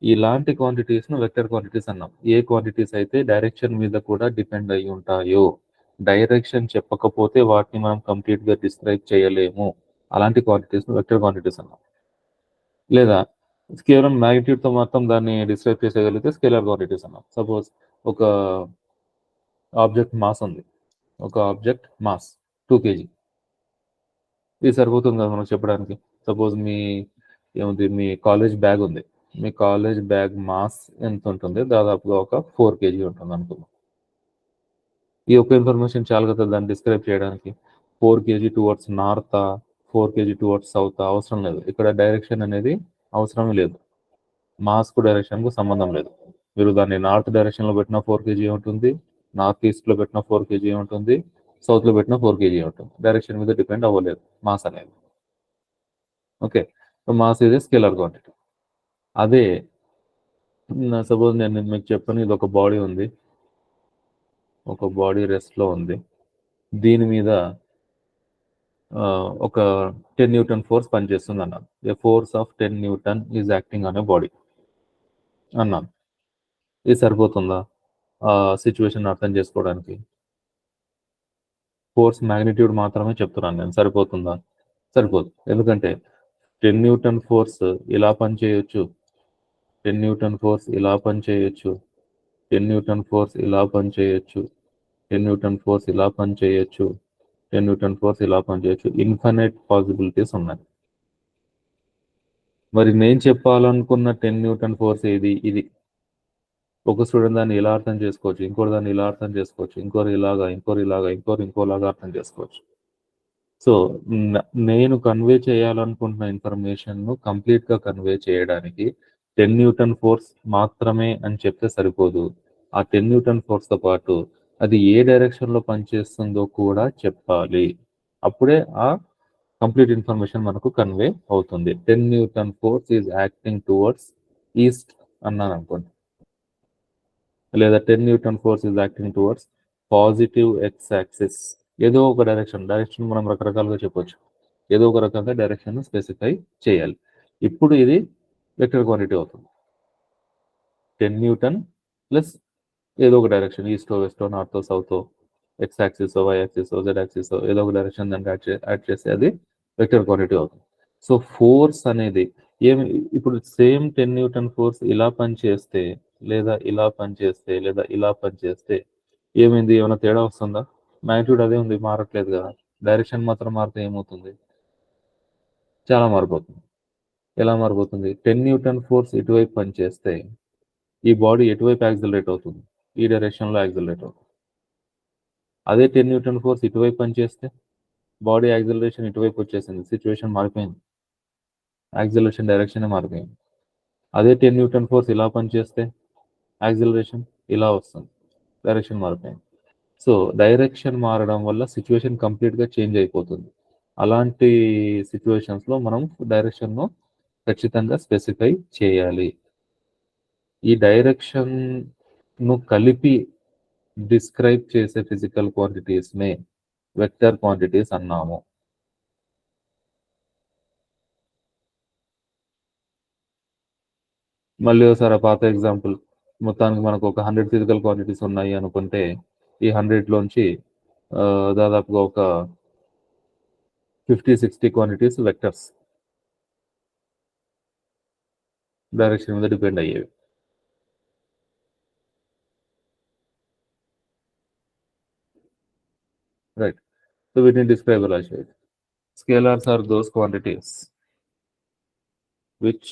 ఇలాంటి క్వాంటిటీస్ను వెక్టర్ క్వాంటిటీస్ అన్నాం. ఏ క్వాంటిటీస్ అయితే డైరెక్షన్ మీద కూడా డిపెండ్ అయి ఉంటాయో, డైరెక్షన్ చెప్పకపోతే వాటిని మనం కంప్లీట్గా డిస్క్రైబ్ చేయలేము, అలాంటి క్వాంటిటీస్ను వెక్టర్ క్వాంటిటీస్ అన్నాం. లేదా కేవలం మ్యాగ్నిట్యూడ్తో మాత్రం దాన్ని డిస్క్రైబ్ చేసేయగలిగితే స్కేలర్ క్వాంటిటీస్ అన్నాం. సపోజ్ ఒక ఆబ్జెక్ట్ మాస్ ఉంది, ఒక ఆబ్జెక్ట్ మాస్ 2 kg. ఇది సరిపోతుంది కదా మనకు చెప్పడానికి. సపోజ్ మీ కాలేజ్ బ్యాగ్ ఉంది, మీ కాలేజ్ బ్యాగ్ మాస్ ఎంత ఉంటుంది? దాదాపుగా ఒక 4 kg ఉంటుంది అనుకుందాం. ఈ ఒక్క ఇన్ఫర్మేషన్ చాలు కదా దాన్ని డిస్క్రైబ్ చేయడానికి. 4 kg టువర్డ్స్ నార్తా, 4 kg టువర్డ్స్ సౌతా అవసరం లేదు. ఇక్కడ డైరెక్షన్ అనేది అవసరమే లేదు, మాస్కు డైరెక్షన్కు సంబంధం లేదు. మీరు దాన్ని నార్త్ డైరెక్షన్లో పెట్టిన 4 kg ఉంటుంది, నార్త్ ఈస్ట్లో పెట్టిన 4 kg ఉంటుంది, సౌత్లో పెట్టిన 4 kg ఉంటుంది. డైరెక్షన్ మీద డిపెండ్ అవ్వలేదు మాస్ అనేది. ఓకే, మాస్ ఇది స్కేలర్ క్వాంటిటీ. అదే సపోజ్ నేను మీకు చెప్పాను, ఇది ఒక బాడీ ఉంది, ఒక బాడీ రెస్ట్లో ఉంది, దీని మీద ఒక 10 న్యూటన్ ఫోర్స్ పనిచేస్తుంది అన్నాను. A force of 10 newton is acting on a body అన్నాను. ఇది సరిపోతుందా ఆ సిచ్యువేషన్ అర్థం చేసుకోవడానికి? ఫోర్స్ మ్యాగ్నిట్యూడ్ మాత్రమే చెప్తున్నాను నేను, సరిపోతుందా? సరిపోదు. ఎందుకంటే 10 న్యూటన్ ఫోర్స్ ఇలా పనిచేయొచ్చు, 10 న్యూటన్ ఫోర్స్ ఇలా పనిచేయొచ్చు, 10 న్యూటన్ ఫోర్స్ ఇలా పనిచేయొచ్చు, 10 న్యూటన్ ఫోర్స్ ఇలా పనిచేయొచ్చు, 10 న్యూటన్ ఫోర్స్ ఇలా పనిచేయొచ్చు. ఇన్ఫినైట్ పాసిబిలిటీస్ ఉన్నాయి. మరి నేను చెప్పాలనుకున్న 10 న్యూటన్ ఫోర్స్ ఏది? ఇది. ఒక స్టూడెంట్ దాన్ని ఇలా అర్థం చేసుకోవచ్చు, ఇంకోటి దాన్ని ఇలా అర్థం చేసుకోవచ్చు, ఇంకోరు ఇలాగా, ఇంకోలాగా అర్థం చేసుకోవచ్చు. సో నేను కన్వే చేయాలనుకుంటున్న ఇన్ఫర్మేషన్ను కంప్లీట్గా కన్వే చేయడానికి 10 న్యూటన్ ఫోర్స్ మాత్రమే అని చెప్తే సరిపోదు. ఆ 10 న్యూటన్ ఫోర్స్తో పాటు అది ఏ డైరెక్షన్లో పనిచేస్తుందో కూడా చెప్పాలి. అప్పుడే ఆ కంప్లీట్ ఇన్ఫర్మేషన్ మనకు కన్వే అవుతుంది. 10 Newton force is acting towards east అన్నాను అనుకోండి, లేదా 10 Newton force is acting towards positive X axis. ఏదో ఒక డైరెక్షన్ మనం రకరకాలుగా చెప్పొచ్చు. ఏదో ఒక రకంగా డైరెక్షన్ స్పెసిఫై చేయాలి. ఇప్పుడు ఇది వెక్టర్ క్వాంటిటీ అవుతుంది. 10 న్యూటన్ ప్లస్ ఏదో ఒక డైరెక్షన్, ఈస్టో వెస్టో నార్తో సౌతో, x axis y axis z axis ఏదో ఒక డైరెక్షన్ దానికి యాడ్ చేస్తే అది వెక్టర్ క్వాంటిటీ అవుతుంది. సో ఫోర్స్ అనేది ఏమి, ఇప్పుడు సేమ్ 10 న్యూటన్ ఫోర్స్ ఇలా పనిచేస్తే, లేదా ఇలా పనిచేస్తే, లేదా ఇలా పనిచేస్తే ఏమైంది? ఏమైనా తేడా వస్తుందా? మ్యాగ్నిట్యూడ్ అదే ఉంది, మారట్లేదు కదా. డైరెక్షన్ మాత్రం మారితే ఏమవుతుంది? చాలా మారిపోతుంది. ఎలా మారిపోతుంది? 10 న్యూటన్ ఫోర్స్ ఇటువైపు పనిచేస్తే ఈ బాడీ ఎటువైపు యాక్సిలరేట్ అవుతుంది? ఈ డైరెక్షన్లో యాక్సిలరేట్ అవుతుంది. అదే 10 న్యూటన్ ఫోర్స్ ఇటువైపు పనిచేస్తే బాడీ యాక్సిలరేషన్ ఇటువైపు వచ్చేసింది, సిచ్యువేషన్ మారిపోయింది, యాక్సిలరేషన్ డైరెక్షన్ మారిపోయింది. అదే 10 న్యూటన్ ఫోర్స్ ఇలా పనిచేస్తే యాక్సిలరేషన్ ఇలా వస్తుంది, డైరెక్షన్ మారిపోయింది. సో డైరెక్షన్ మారడం వల్ల సిచ్యువేషన్ కంప్లీట్గా చేంజ్ అయిపోతుంది. అలాంటి సిచ్యువేషన్స్లో మనం డైరెక్షన్ను ఖచ్చితంగా స్పెసిఫై చేయాలి. ఈ డైరెక్షన్ను కలిపి డిస్క్రైబ్ చేసే ఫిజికల్ క్వాంటిటీస్నే వెక్టర్ క్వాంటిటీస్ అన్నాము. మళ్ళీ ఒకసారి పాత ఎగ్జాంపుల్, మొత్తానికి మనకు ఒక 100 ఫిజికల్ క్వాంటిటీస్ ఉన్నాయి అనుకుంటే ఈ 100లోంచి దాదాపుగా ఒక 50-60 క్వాంటిటీస్ వెక్టర్స్ డైరెక్షన్ మీద డిపెండ్ అయ్యేవి. రైట్. సో వీటిని డిస్క్రైబ్ ఎలా చేయాలి? Scalars are those quantities which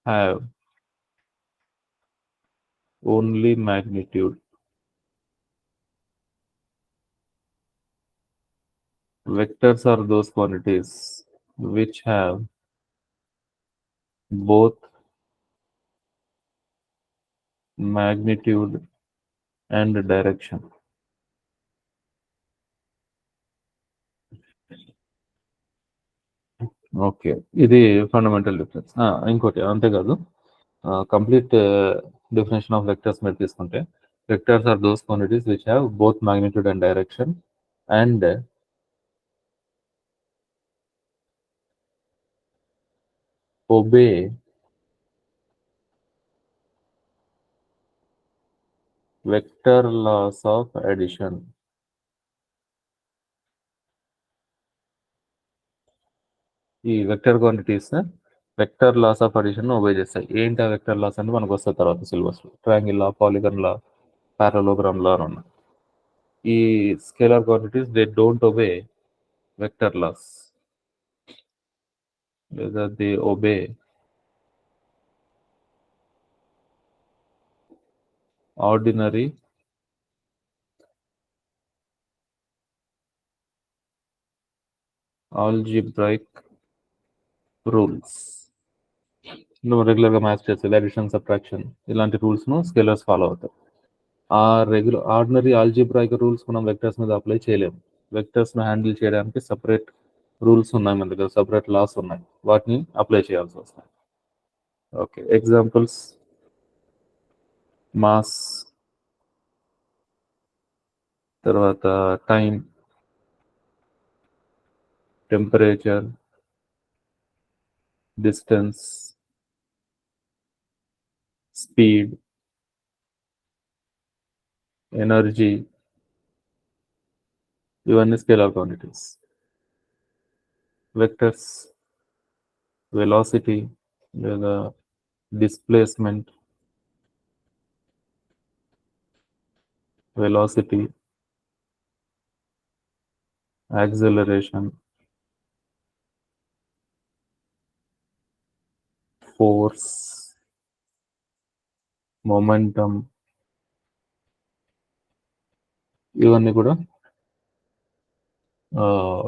have only magnitude. Vectors are those quantities which have both magnitude and direction. Okay, ఇది ఫండమెంటల్ డిఫరెన్స్. ఇంకోటి అంతేకాదు, కంప్లీట్ డెఫినేషన్ ఆఫ్ వెక్టర్స్ మీరు తీసుకుంటే vectors are those quantities which have both magnitude and direction and obey vector laws of addition. ఈ vector quantities vector laws of addition obey చేస్తాయి. ఏంటి ఆ vector loss అంటే మనకు వస్తుంది తర్వాత సిలబస్లో. Triangle law, polygon law, parallelogram law అని. ఈ scalar quantities they don't obey vector laws, లేదా they obey ordinary algebraic rules. నువ్వు రెగ్యులర్గా మ్యాథ్స్ చేస్తే అడిషన్, సబ్ట్రాక్షన్ ఇలాంటి రూల్స్ను స్కేలర్స్ ఫాలో అవుతారు. ఆ ఆర్డినరీ ఆల్జీబ్రాయిక్ రూల్స్ మనం వెక్టర్స్ మీద అప్లై చేయలేము. వెక్టర్స్ను హ్యాండిల్ చేయడానికి సపరేట్ రూల్స్ ఉన్నాయి మన దగ్గర, సపరేట్ లాస్ ఉన్నాయి, వాటిని అప్లై చేయాల్సి వస్తుంది. Okay, examples. మాస్, తర్వాత time, temperature, distance, speed, energy, ఇవన్నీ స్కేలార్ క్వాంటిటీస్. వెక్టర్స్, వెలాసిటీ లేదా displacement, velocity, acceleration, force, momentum, ఇవన్నీ కూడా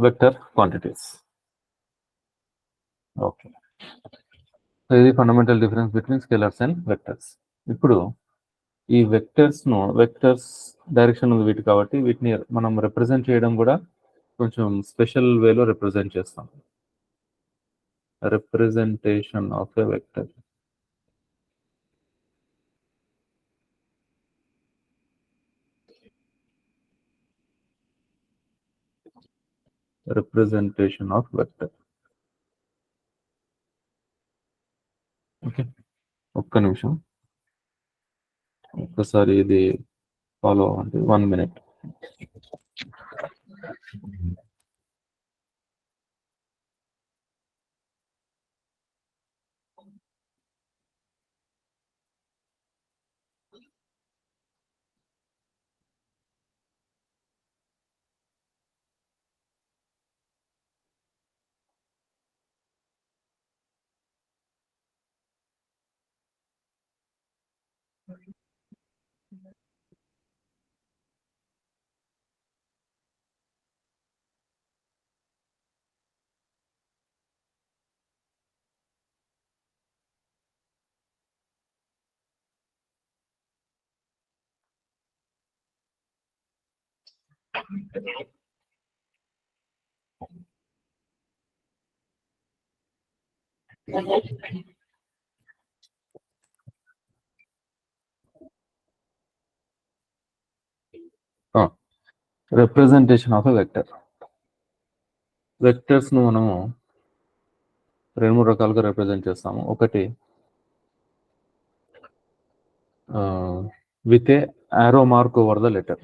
వెక్టర్ క్వాంటిటీస్. ఓకే, ఇది fundamental difference between scalers and vectors. ఇప్పుడు ఈ వెక్టర్స్ డైరెక్షన్ ఉంది వీటి కాబట్టి వీటిని మనం రిప్రజెంట్ చేయడం కూడా కొంచెం స్పెషల్ వేలో రిప్రజెంట్ చేస్తాం. Representation of a vector. Representation of vector. Okay, ఒక్క నిమిషం, ఒక్కసారి ఇది ఫాలో అవ్వండి. 1 minute. Representation of a vector. Vectors ను మనము 2-3 రకాలుగా రిప్రజెంట్ చేస్తాము. ఒకటి విత్ ఏ ఆరో mark over the letter.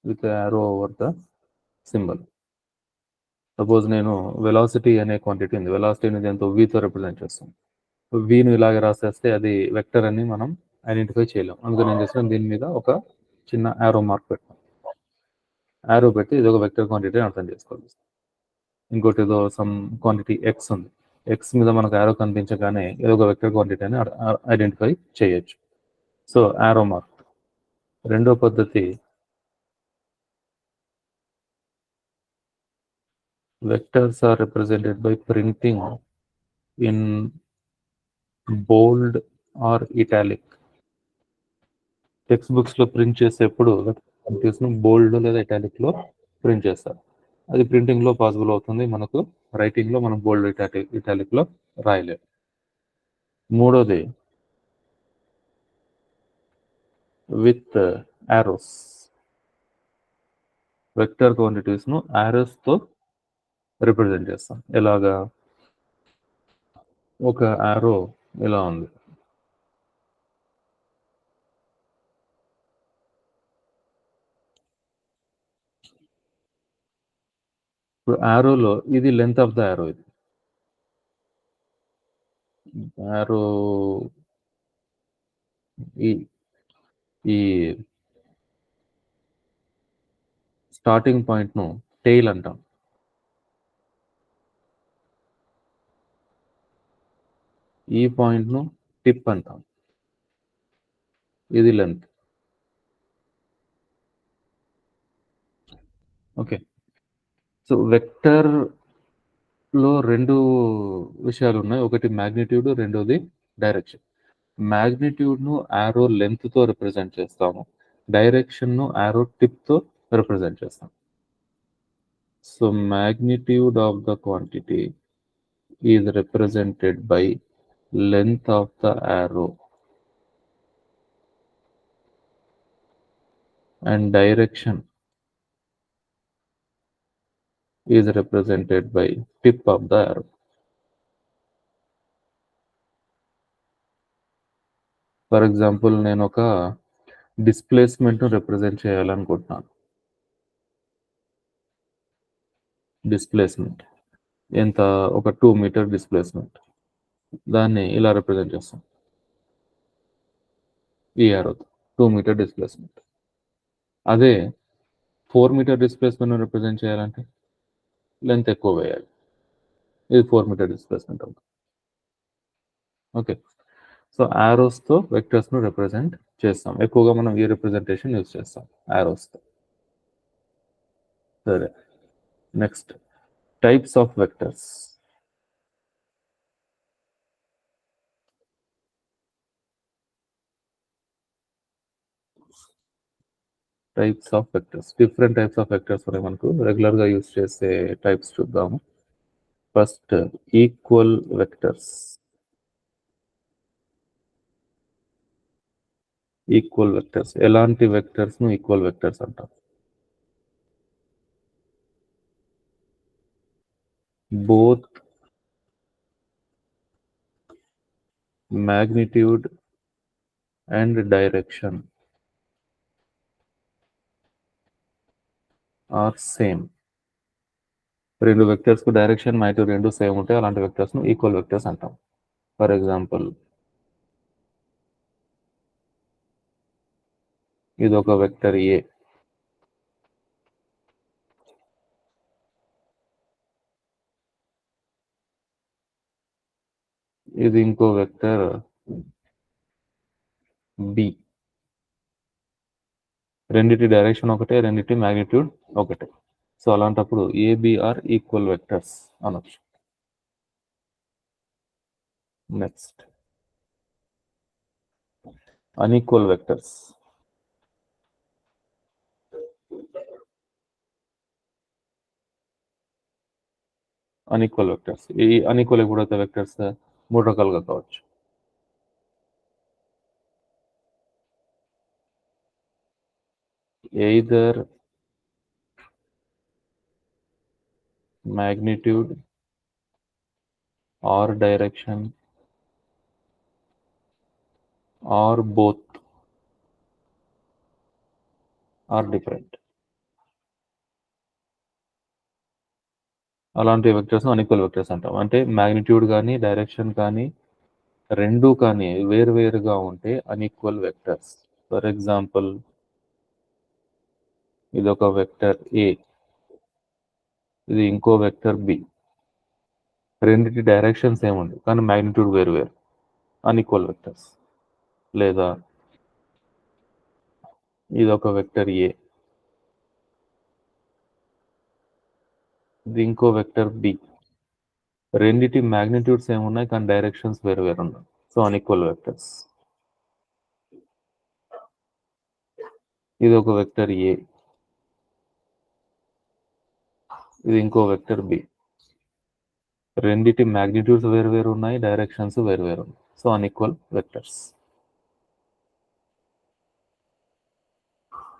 With ఆరో ఓవర్ ద సింబల్. సపోజ్ నేను వెలాసిటీ అనే క్వాంటిటీ ఉంది, వెలాసిటీని దీంతో వీతో రిప్రజెంట్ చేస్తాం. వీను ఇలాగ రాసేస్తే అది వెక్టర్ అని మనం ఐడెంటిఫై చేయలేం. అందుకని ఏం చేస్తాం, దీని మీద ఒక చిన్న ఆరో మార్క్ పెట్టాం. ఆరో పెట్టి ఇది ఒక వెక్టర్ క్వాంటిటీ అర్థం చేసుకోవాలి. ఇంకోటి ఏదో సమ్ క్వాంటిటీ ఎక్స్ ఉంది, ఎక్స్ మీద మనకు ఆరో కనిపించగానే ఏదో ఒక వెక్టర్ క్వాంటిటీ అని ఐడెంటిఫై చేయొచ్చు. సో ఆరో మార్క్. రెండో పద్ధతి vectors are represented by printing in bold or italic. Text books లో ప్రింట్ చేసేప్పుడు బోల్డ్ లేదా ఇటాలిక్ లో ప్రింట్ చేస్తారు. అది ప్రింటింగ్ లో పాసిబుల్ అవుతుంది, మనకు రైటింగ్ లో మనం బోల్డ్ ఇటాలిక్ లో రాయలేము. మూడోది విత్ ఆరోస్. వెక్టర్ క్వాంటిటీస్ ను ఆరోస్ తో రిప్రజెంట్ చేస్తాం. ఎలాగా, ఒక ఆరో ఇలా ఉంది, ఇప్పుడు ఆరోలో ఇది లెంత్ ఆఫ్ ద ఆరో. ఇది ఆరో ఈ స్టార్టింగ్ పాయింట్ ను టెయిల్ అంటాం. ఈ పాయింట్ ను టిప్ అంటాం. ఇది లెంత్. ఓకే, సో వెక్టర్ లో 2 విషయాలు ఉన్నాయి. ఒకటి మ్యాగ్నిట్యూడ్, రెండోది డైరెక్షన్. మ్యాగ్నిట్యూడ్ ను ఆరో లెంత్ తో రిప్రజెంట్ చేస్తాము, డైరెక్షన్ ను ఆరో టిప్ తో రిప్రజెంట్ చేస్తాం. So magnitude of the quantity is represented by length of the arrow and direction is represented by tip of the arrow. For example, నేను ఒక డిస్ప్లేస్మెంట్ ను రిప్రజెంట్ చేయాలనుకుంటున్నాను. డిస్ప్లేస్మెంట్ ఎంత, ఒక 2 మీటర్ డిస్ప్లేస్మెంట్, దాన్ని ఇలా రిప్రజెంట్ చేస్తాం. ఈ arrow 2 మీటర్ డిస్ప్లేస్మెంట్. అదే 4 మీటర్ డిస్ప్లేస్మెంట్ రిప్రజెంట్ చేయాలంటే లెంత్ ఎక్కువ వేయాలి. ఇది 4 మీటర్ డిస్ప్లేస్మెంట్ అవుతుంది. ఓకే, సో ఆరోస్తో వెక్టర్స్ను రిప్రజెంట్ చేస్తాం. ఎక్కువగా మనం ఈ రిప్రజెంటేషన్ యూజ్ చేస్తాం ఆరోస్తో. సరే, next types of vectors. Types of vectors, different types of vectors ఉన్నాయి మనకు. రెగ్యులర్గా యూజ్ చేసే టైప్స్ చూద్దాము. First equal vectors. Equal vectors, ఎలాంటి వెక్టర్స్ ను ఈక్వల్ వెక్టర్స్ అంటాం? Both magnitude and direction are same. రెండు వెక్టర్స్ కు డైరెక్షన్ మ్యాగ్నిట్యూడ్ రెండు సేమ్ ఉంటే అలాంటి వెక్టర్స్ ను ఈక్వల్ వెక్టర్స్ అంటాం. ఫర్ ఎగ్జాంపుల్, ఇది ఒక వెక్టర్ ఏ, ఇది ఇంకో వెక్టర్ బి. రెండిటి డైరెక్షన్ ఒకటే, రెండిటి మ్యాగ్నిట్యూడ్ ఒకటే. సో అలాంటప్పుడు ఏబిఆర్ ఈక్వల్ వెక్టర్స్ అనొచ్చు. Next unequal vectors. Unequal vectors, ఈ అన్ఈక్వల్ ఎప్పుడైతే వెక్టర్స్ 3 రకాలుగా కావచ్చు. Either magnitude or direction or both are different. అలాంటి వెక్టర్స్ అన్ఈక్వల్ వెక్టర్స్ అంటాం. అంటే మ్యాగ్నిట్యూడ్ కానీ డైరెక్షన్ కానీ రెండు కానీ వేరువేరుగా ఉంటే అన్ఈక్వల్ వెక్టర్స్. ఫర్ ఎగ్జాంపుల్, ఇది ఒక వెక్టర్ ఏ, ఇది ఇంకో వెక్టర్ బి. రెండిటి డైరెక్షన్స్ ఏముంది కానీ మ్యాగ్నిట్యూడ్ వేరువేరు, అన్ఈక్వల్ వెక్టర్స్. లేదా ఇది ఒక వెక్టర్ ఏ, ఇది ఇంకో వెక్టర్ బి. రెండిటి మ్యాగ్నిట్యూడ్స్ ఏమున్నాయి కానీ డైరెక్షన్స్ వేరువేరు ఉన్నాయి. So unequal vectors. ఇది ఒక వెక్టర్ ఏ, ఇది ఇంకో వెక్టర్ బి. రెండిటి మ్యాగ్నిట్యూడ్స్ వేరువేరు ఉన్నాయి, డైరెక్షన్స్ వేరువేరు ఉన్నాయి. So unequal vectors.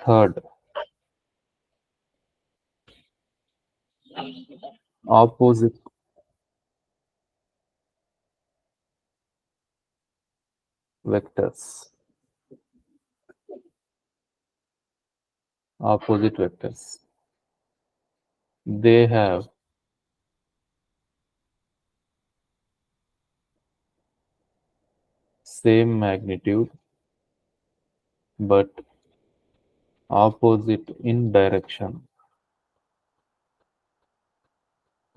Third, opposite vectors. Opposite vectors, they have same magnitude but opposite in direction.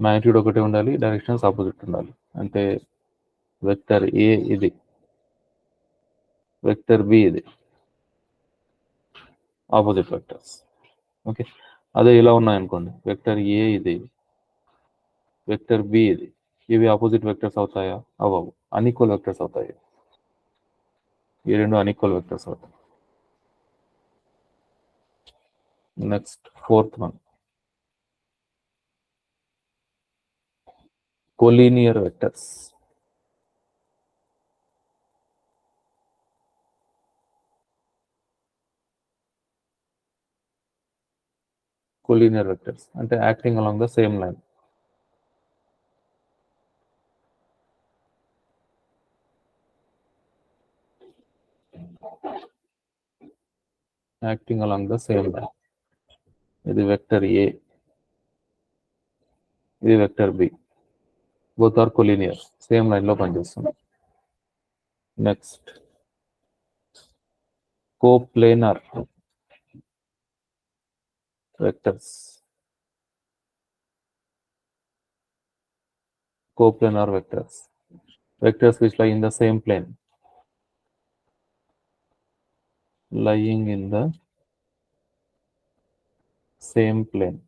Magnitude ఒకటే ఉండాలి, డైరెక్షన్స్ ఆపోజిట్ ఉండాలి. అంటే వెక్టర్ ఏ ఇది, వెక్టర్ బి ఇది, ఆపోజిట్ వెక్టర్స్. ఓకే, అదే ఇలా ఉన్నాయనుకోండి, వెక్టర్ ఏ ఇది, వెక్టర్ బి ఇది, ఇవి ఆపోజిట్ వెక్టర్స్ అవుతాయా? అవ్వవు, అన్ఈక్వల్ వెక్టర్స్ అవుతాయి. ఈ రెండు అన్ఈక్వల్ వెక్టర్స్ అవుతాయి. Next fourth one, collinear vectors. Collinear vectors అంటే acting along the same line. Acting along the same line. ఇది వెక్టర్ A, ఇది vector B. Both are collinear. Same line లో పనిచేస్తుంది. Next coplanar vectors. Coplanar vectors. Vectors which lie in the same plane. Lying in the same plane.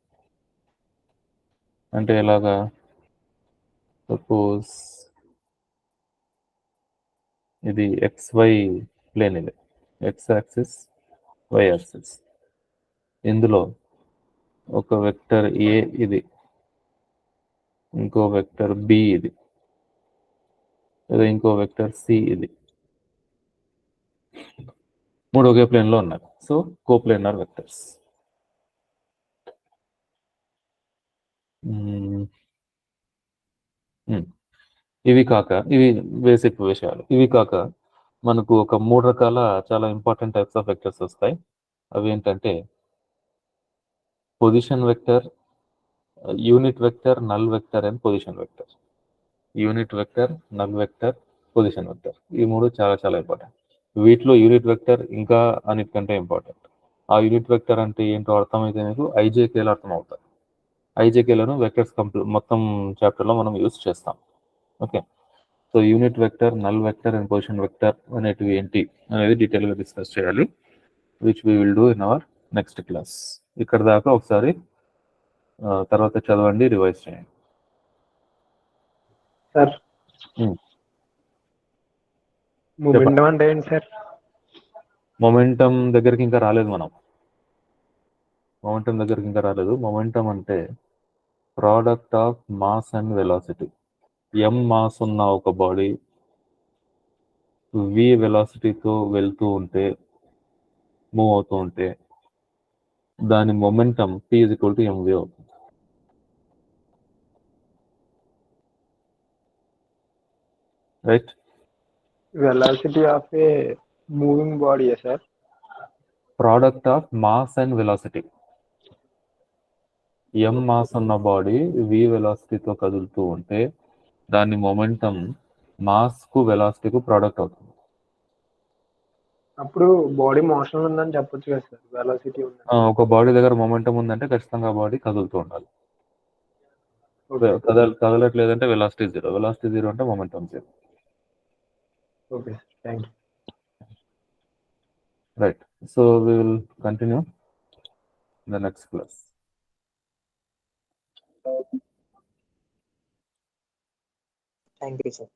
అంటే ఎలాగా? Suppose ఇది XY plane, ఇది X axis, Y axis. ఇందులో ఒక vector A ఇది, ఇంకో వెక్టర్ B ఇది, లేదా ఇంకో వెక్టర్ C ఇది. మూడు ఒకే ప్లేన్ లో ఉన్నాయి. So coplanar vectors. ఇవి కాక, ఇవి బేసిక్ విషయాలు. ఇవి కాక మనకు ఒక 3 రకాల చాలా ఇంపార్టెంట్ టైప్స్ ఆఫ్ వెక్టర్స్ వస్తాయి. అవి ఏంటంటే position vector, unit vector, null vector and position vector. Unit vector, null vector, position vector, ఈ మూడు చాలా చాలా ఇంపార్టెంట్. వీటిలో యూనిట్ వెక్టర్ ఇంకా అన్నిటికంటే ఇంపార్టెంట్. ఆ యూనిట్ వెక్టర్ అంటే ఏంటో అర్థమైతే మీకు ఐజేకేలు అర్థం అవుతాయి. ఐజేకేలను వెక్టర్స్ మొత్తం చాప్టర్లో మనం యూజ్ చేస్తాం. Okay, so unit vector, null vector and position vector అనేటివి ఏంటి అనేది డీటెయిల్గా డిస్కస్ చేయాలి, which we will do in our next class. ఇక్కడ దాకా ఒకసారి తర్వాత చదవండి, రివైజ్ చేయండి. సార్ మొమెంటం అంటే ఏంటి సార్? మొమెంటం దగ్గరికి ఇంకా రాలేదు మనం. మొమెంటం అంటే product of mass and velocity. m mass ఉన్న ఒక బాడీ v వెలాసిటీతో వెళ్తూ ఉంటే, మూవ్ అవుతూ ఉంటే, దాని మొమెంటం p = mv అవుతుంది. Right? Velocity of A moving body sir? Product of mass and velocity. m mass ఉన్న బాడీ v వెలాసిటీతో కదులుతూ ఉంటే దాని మొమెంటం మాస్ కు వెలాసిటీకు ప్రోడక్ట్ అవుతుంది. అప్పుడు బాడీ మోషన్ ఉందని చెప్పొచ్చు కదా సార్, వెలాసిటీ ఉంది. ఒక బాడీ దగ్గర మొమెంటం ఉందంటే ఖచ్చితంగా బాడీ కదులుతూ ఉండాలి. కదలట్లేదంటే వెలాసిటీ 0. వెలాసిటీ 0 అంటే momentum 0. Okay, thank you. Right. So we will continue in the next class. Thank you, sir.